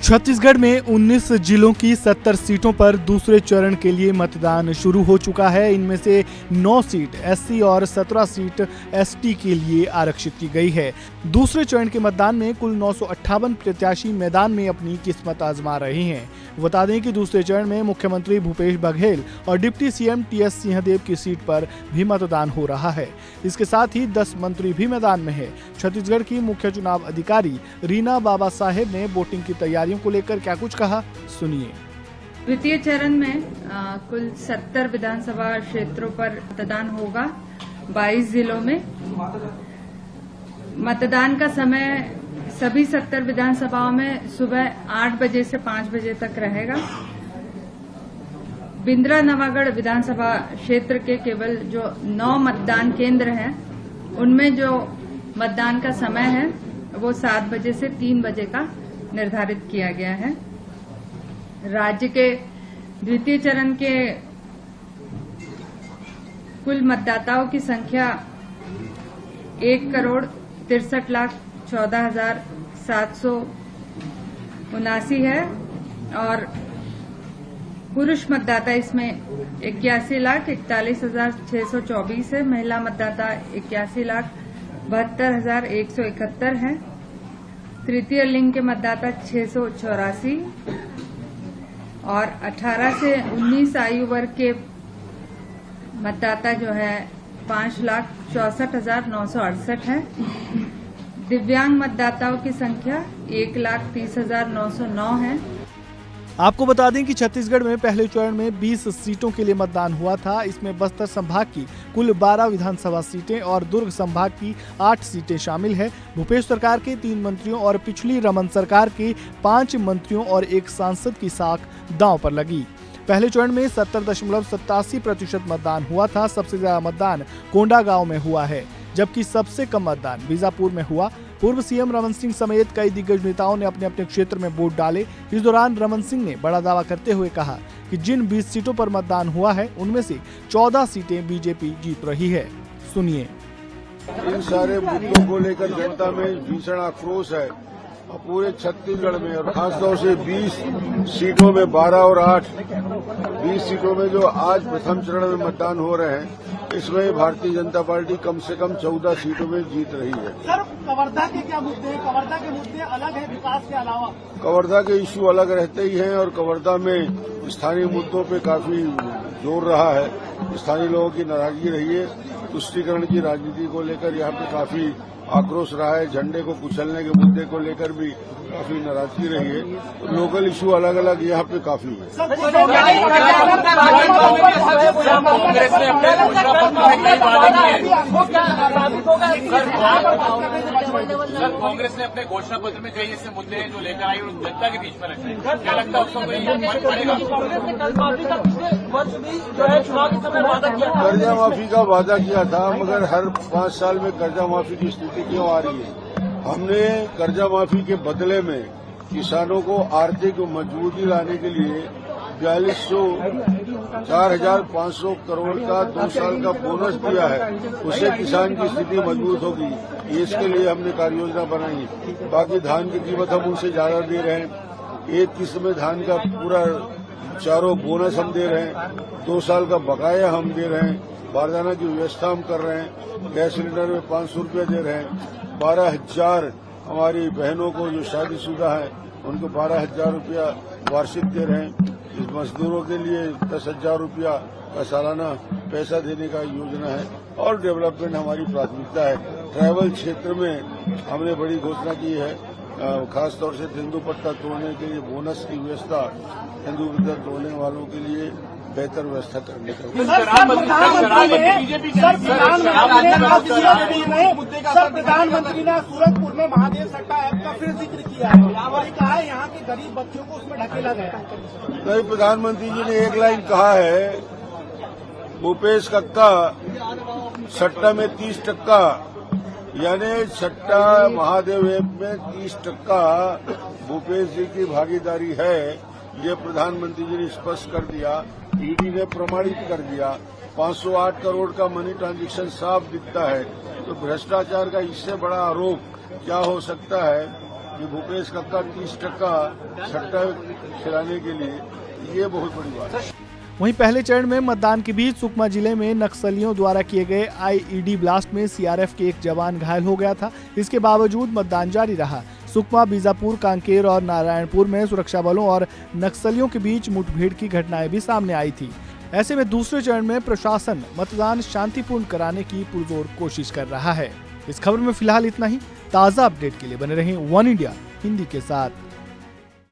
छत्तीसगढ़ में 19 जिलों की 70 सीटों पर दूसरे चरण के लिए मतदान शुरू हो चुका है। इनमें से 9 सीट एससी और 17 सीट एसटी के लिए आरक्षित की गई है। दूसरे चरण के मतदान में कुल 958 प्रत्याशी मैदान में अपनी किस्मत आजमा रहे हैं। बता दें कि दूसरे चरण में मुख्यमंत्री भूपेश बघेल और डिप्टी सीएम टीएस सिंहदेव की सीट पर भी मतदान हो रहा है। इसके साथ ही 10 मंत्री भी मैदान में है। छत्तीसगढ़ की मुख्य चुनाव अधिकारी रीना बाबा साहेब ने वोटिंग की तैयारियों को लेकर क्या कुछ कहा, सुनिए। द्वितीय चरण में कुल 70 विधानसभा क्षेत्रों पर मतदान होगा। 22 जिलों में मतदान का समय सभी 70 विधानसभाओं में सुबह 8 बजे से 5 बजे तक रहेगा। बिंद्रा नवागढ़ विधानसभा क्षेत्र के केवल जो 9 मतदान केंद्र हैं, उनमें जो मतदान का समय है वो 7 बजे से 3 बजे का निर्धारित किया गया है। राज्य के द्वितीय चरण के कुल मतदाताओं की संख्या 1,14,14,779 है और पुरुष मतदाता इसमें 81,41,624 है। महिला मतदाता 81,72,171 है। तृतीय लिंग के मतदाता 684 और 18 से 19 आयु वर्ग के मतदाता जो है 5,64,968 है। दिव्यांग मतदाताओं की संख्या 1,30,909 है। आपको बता दें कि छत्तीसगढ़ में पहले चरण में 20 सीटों के लिए मतदान हुआ था। इसमें बस्तर संभाग की कुल 12 विधानसभा सीटें और दुर्ग संभाग की 8 सीटें शामिल है। भूपेश सरकार के 3 मंत्रियों और पिछली रमन सरकार के 5 मंत्रियों और 1 सांसद की साख दांव पर लगी। पहले चरण में 70.87% मतदान हुआ था। सबसे ज्यादा मतदान कोंडागांव में हुआ है, जबकि सबसे कम मतदान बीजापुर में हुआ। पूर्व सीएम रमन सिंह समेत कई दिग्गज नेताओं ने अपने अपने क्षेत्र में वोट डाले। इस दौरान रमन सिंह ने बड़ा दावा करते हुए कहा कि जिन 20 सीटों पर मतदान हुआ है उनमें से 14 सीटें बीजेपी जीत रही है। सुनिए। इन सारे मुद्दों को लेकर जनता में भीषण आक्रोश है और पूरे छत्तीसगढ़ में और खासतौर से 20 सीटों में 12 और 8 20 सीटों में जो आज प्रथम चरण में मतदान हो रहे हैं, इसमें भारतीय जनता पार्टी कम से कम 14 सीटों में जीत रही है। सर, कवर्धा के क्या मुद्दे हैं? कवर्धा के मुद्दे अलग है विकास के अलावा? कवर्धा के इश्यू अलग रहते ही हैं और कवर्धा में स्थानीय मुद्दों पे काफी जोर रहा है। स्थानीय लोगों की नाराजगी रही है। तुष्टीकरण की राजनीति को लेकर यहाँ पे काफी आक्रोश रहा है। झंडे को कुचलने के मुद्दे को लेकर भी काफी नाराजगी रही है। तो लोकल इश्यू अलग अलग यहाँ पे काफी है। कांग्रेस ने अपने घोषणा पत्र में कई ऐसे मुद्दे हैं जो लेकर आई और जनता के बीच में रखे। क्या लगता है उसको कर्जा माफी का वादा किया था, मगर हर 5 साल में कर्जा माफी की स्थिति क्यों आ रही है? हमने कर्जा माफी के बदले में किसानों को आर्थिक मजबूती लाने के लिए 4,500 करोड़ का 2 साल का बोनस दिया है। उससे किसान की स्थिति मजबूत होगी। इसके लिए हमने कार्य योजना बनाई। बाकी धान की कीमत हम उनसे ज्यादा दे रहे हैं। एक किस्म में धान का पूरा चारों बोनस हम दे रहे हैं। 2 साल का बकाया हम दे रहे हैं। बारदाना की व्यवस्था हम कर रहे हैं। गैस सिलेंडर में 500 रुपये दे रहे हैं। 12,000 हमारी बहनों को जो शादीशुदा है उनको 12,000 रुपया वार्षिक दे रहे हैं। इस मजदूरों के लिए 10,000 रुपया का सालाना पैसा देने का योजना है और डेवलपमेंट हमारी प्राथमिकता है। ट्राइबल क्षेत्र में हमने बड़ी घोषणा की है, खासतौर से तेंदुपट्टा तोड़ने के लिए बोनस की व्यवस्था, तेंदुपट्टा तोड़ने वालों के लिए बेहतर व्यवस्था करने का। प्रधानमंत्री ने सूरजपुर में महादेव सट्टा ऐप का फिर जिक्र किया है और कहा है यहाँ के गरीब बच्चों को उसमें ढकेला गया। नहीं, प्रधानमंत्री जी ने एक लाइन कहा है, भूपेश कक्का सट्टा में 30%, यानी सट्टा महादेव ऐप में 30% भूपेश जी की भागीदारी है। ये प्रधानमंत्री जी ने स्पष्ट कर दिया। ईडी ने प्रमाणित कर दिया। 508 करोड़ का मनी ट्रांजैक्शन साफ दिखता है। तो भ्रष्टाचार का इससे बड़ा आरोप क्या हो सकता है? कि भूपेश कक्का 30% सट्टा खिलाने के लिए, ये बहुत बड़ी बात है। वहीं पहले चरण में मतदान के बीच सुकमा जिले में नक्सलियों द्वारा किए गए आईईडी ब्लास्ट में सीआरएफ के एक जवान घायल हो गया था। इसके बावजूद मतदान जारी रहा। सुकमा, बीजापुर, कांकेर और नारायणपुर में सुरक्षा बलों और नक्सलियों के बीच मुठभेड़ की घटनाएं भी सामने आई थी। ऐसे में दूसरे चरण में प्रशासन मतदान शांतिपूर्ण कराने की पुरजोर कोशिश कर रहा है। इस खबर में फिलहाल इतना ही। ताज़ा अपडेट के लिए बने रहें वन इंडिया हिंदी के साथ।